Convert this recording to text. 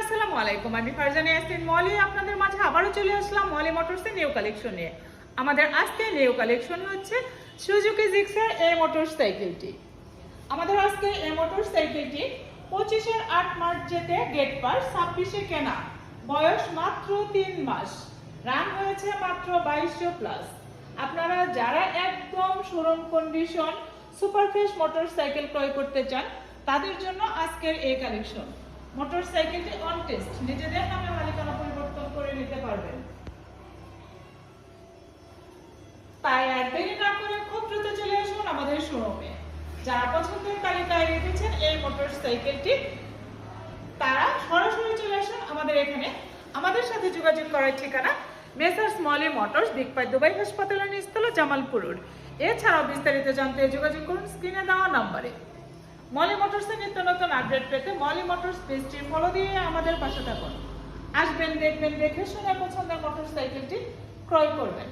আসসালামু আলাইকুম। আমি ফারজানা ইয়াসমিন মলি আপনাদের মাঝে আবারও চলে আসলাম মলি মোটরসের নিউ কালেকশন নিয়ে। আমাদের আজকে নিউ কালেকশন হচ্ছে সুজুকি জিক্সার এ মোটরসাইকেলটি। আমাদের আজকে এ মোটরসাইকেলটি 25-এর 8 মার্চ যেতে গেট পাস, 26-এ কেনা, বয়স মাত্র 3 মাস, রান হয়েছে মাত্র 2200 প্লাস। আপনারা যারা একদম showroom condition super fresh motorcycle ক্রয় করতে চান তাদের জন্য আজকের এই কালেকশন। মোটরসাইকেলটি অন টেস্ট, নিজেদের নামে মালিকানা পরিবর্তন করে নিতে পারবেন। তাই আর দেরি না করে খুব দ্রুত চলে আসুন আমাদের শোরুমে। যারা পছন্দের তালিকায় রেখেছেন এই মোটরসাইকেলটি তারা সরাসরি চলে আসুন আমাদের এখানে। আমাদের সাথে যোগাযোগ করার ঠিকানা মেসার্স মলি মোটরস, দিকপাই দুবাই হাসপাতালের নিচতলা, জামালপুর রোড। এছাড়াও বিস্তারিত জানতে যোগাযোগ করুন স্ক্রিনে দেওয়া নম্বরে। মলি মোটরসের নিত্য নতুন আপডেট পেতে মলি মোটরস পেজটি ফলো দিয়ে আমাদের পাশে থাকুন। আসবেন, দেখবেন, দেখে শুনে পছন্দের মোটরসাইকেলটি ক্রয় করবেন।